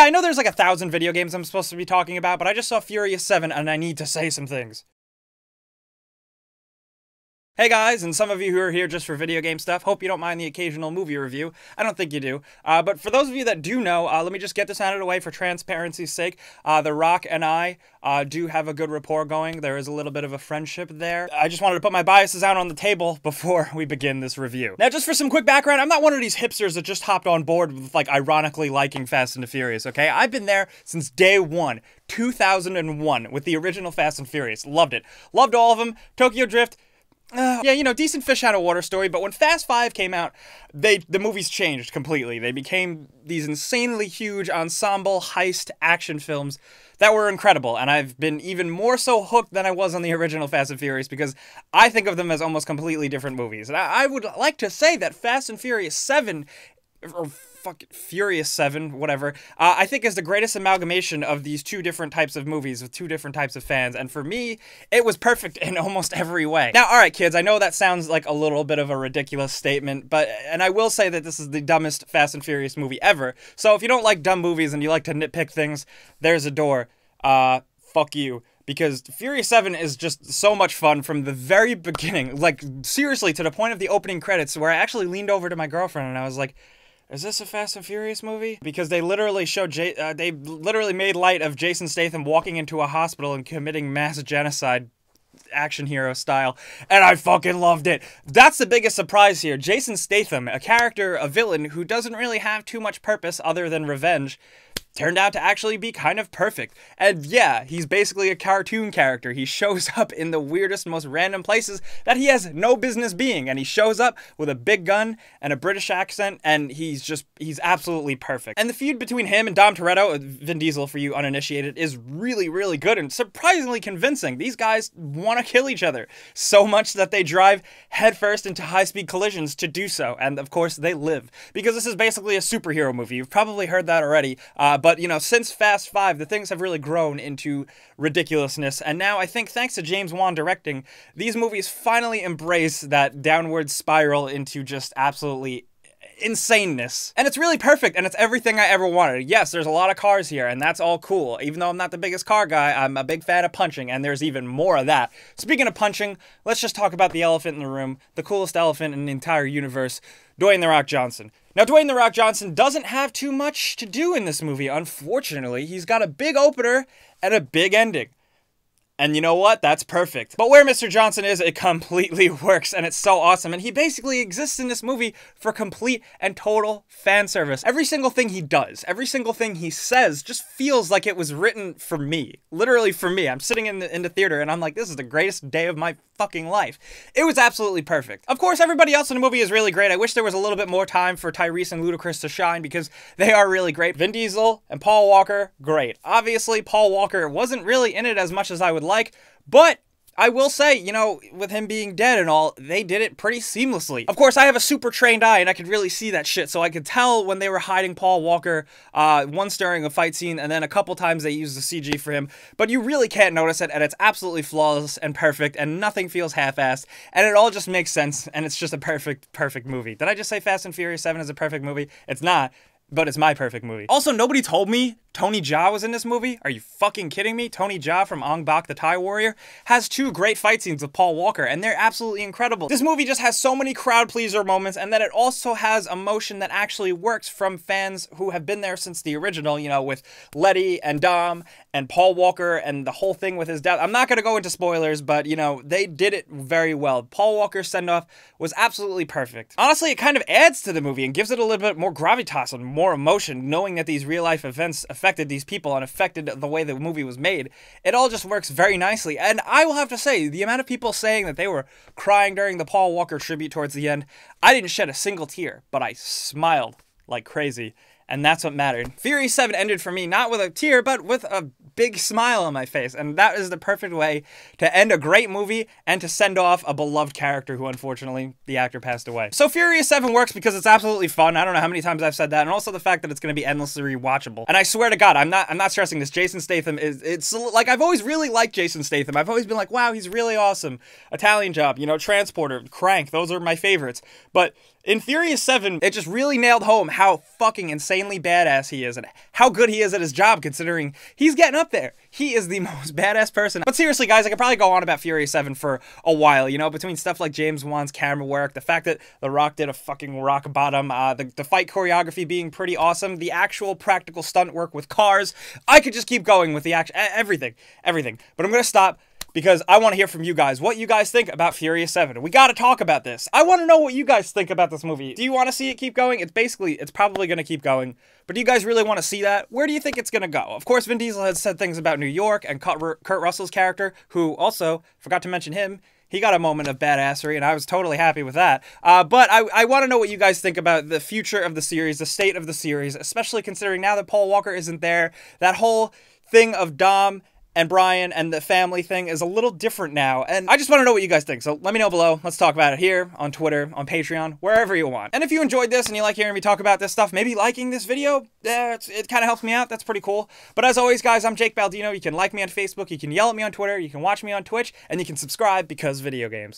Yeah, I know there's like 1,000 video games I'm supposed to be talking about, but I just saw Furious 7 and I need to say some things. Hey guys, and some of you who are here just for video game stuff, hope you don't mind the occasional movie review. I don't think you do. But for those of you that do know, let me just get this out of the way for transparency's sake. The Rock and I do have a good rapport going. There is a little bit of a friendship there. I just wanted to put my biases out on the table before we begin this review. Now, just for some quick background, I'm not one of these hipsters that just hopped on board with, like, ironically liking Fast and the Furious, okay? I've been there since day one, 2001, with the original Fast and Furious. Loved it. Loved all of them. Tokyo Drift. Yeah, you know, decent fish out of water story, but when Fast 5 came out, the movies changed completely. They became these insanely huge ensemble heist action films that were incredible, and I've been even more so hooked than I was on the original Fast and Furious because I think of them as almost completely different movies. And I would like to say that Fast and Furious 7, or fuck Furious 7, whatever, I think is the greatest amalgamation of these two different types of movies with two different types of fans, and for me, it was perfect in almost every way. Now, alright kids, I know that sounds like a little bit of a ridiculous statement, and I will say that this is the dumbest Fast and Furious movie ever, so if you don't like dumb movies and you like to nitpick things, there's a door. Fuck you. Because Furious 7 is just so much fun from the very beginning, like, seriously, to the point of the opening credits, where I actually leaned over to my girlfriend and I was like, is this a Fast and Furious movie? Because they literally showed, they literally made light of Jason Statham walking into a hospital and committing mass genocide, action hero style, and I fucking loved it. That's the biggest surprise here. Jason Statham, a character, a villain, who doesn't really have too much purpose other than revenge, turned out to actually be kind of perfect. And yeah, he's basically a cartoon character. He shows up in the weirdest, most random places that he has no business being, and he shows up with a big gun and a British accent, and he's absolutely perfect. And the feud between him and Dom Toretto, Vin Diesel for you uninitiated, is really, really good and surprisingly convincing. These guys want to kill each other so much that they drive headfirst into high-speed collisions to do so, and of course they live. Because this is basically a superhero movie. You've probably heard that already, but, you know, since Fast 5, the things have really grown into ridiculousness, and now I think thanks to James Wan directing, these movies finally embrace that downward spiral into just absolutely insaneness. And it's really perfect, and it's everything I ever wanted. Yes, there's a lot of cars here, and that's all cool. Even though I'm not the biggest car guy, I'm a big fan of punching, and there's even more of that. Speaking of punching, let's just talk about the elephant in the room, the coolest elephant in the entire universe, Dwayne "The Rock" Johnson. Now, Dwayne "The Rock" Johnson doesn't have too much to do in this movie, unfortunately. He's got a big opener and a big ending. And you know what? That's perfect. But where Mr. Johnson is, it completely works, and it's so awesome. And he basically exists in this movie for complete and total fan service. Every single thing he does, every single thing he says just feels like it was written for me. Literally for me. I'm sitting in the theater, and I'm like, this is the greatest day of my fucking life. It was absolutely perfect. Of course, everybody else in the movie is really great. I wish there was a little bit more time for Tyrese and Ludacris to shine, because they are really great. Vin Diesel and Paul Walker, great. Obviously, Paul Walker wasn't really in it as much as I would like, but I will say, you know, with him being dead and all, they did it pretty seamlessly. Of course, I have a super trained eye, and I could really see that shit, so I could tell when they were hiding Paul Walker, once during a fight scene, and then a couple times they used the CG for him, but you really can't notice it, and it's absolutely flawless and perfect, and nothing feels half-assed, and it all just makes sense, and it's just a perfect, perfect movie. Did I just say Fast and Furious 7 is a perfect movie? It's not. But it's my perfect movie. Also, nobody told me Tony Jaa was in this movie. Are you fucking kidding me? Tony Jaa from Ong Bak the Thai Warrior has two great fight scenes with Paul Walker, and they're absolutely incredible. This movie just has so many crowd pleaser moments, and then it also has emotion that actually works from fans who have been there since the original, you know, with Letty and Dom and Paul Walker and the whole thing with his death. I'm not going to go into spoilers, but, you know, they did it very well. Paul Walker's send-off was absolutely perfect. Honestly, it kind of adds to the movie and gives it a little bit more gravitas and more emotion, knowing that these real-life events affected these people and affected the way the movie was made. It all just works very nicely, and I will have to say, the amount of people saying that they were crying during the Paul Walker tribute towards the end, I didn't shed a single tear, but I smiled like crazy, and that's what mattered. Furious 7 ended for me not with a tear, but with a big smile on my face, and that is the perfect way to end a great movie and to send off a beloved character who, unfortunately, the actor passed away. So Furious 7 works because it's absolutely fun. I don't know how many times I've said that, and also the fact that it's going to be endlessly rewatchable. And I swear to God, I'm not stressing this. Jason Statham it's like, I've always really liked Jason Statham. I've always been like, wow, he's really awesome. Italian Job, you know, Transporter, Crank, those are my favorites. But In Furious 7, it just really nailed home how fucking insanely badass he is and how good he is at his job, considering he's getting up there. He is the most badass person. But seriously, guys, I could probably go on about Furious 7 for a while, you know, between stuff like James Wan's camera work, the fact that The Rock did a fucking rock bottom, the fight choreography being pretty awesome, the actual practical stunt work with cars. I could just keep going with the everything. But I'm gonna stop, because I want to hear from you guys, what you guys think about Furious 7. We got to talk about this. I want to know what you guys think about this movie. Do you want to see it keep going? It's probably going to keep going. But do you guys really want to see that? Where do you think it's going to go? Of course, Vin Diesel has said things about New York, and Kurt Russell's character, who also, forgot to mention him, he got a moment of badassery, and I was totally happy with that. But I want to know what you guys think about the future of the series, the state of the series, especially considering now that Paul Walker isn't there, that whole thing of Dom and Brian and the family thing is a little different now, and I just want to know what you guys think, so let me know below. Let's talk about it here, on Twitter, on Patreon, wherever you want. And if you enjoyed this and you like hearing me talk about this stuff, maybe liking this video, it kind of helps me out. That's pretty cool. But as always, guys, I'm Jake Baldino. You can like me on Facebook, you can yell at me on Twitter, you can watch me on Twitch, and you can subscribe, because video games.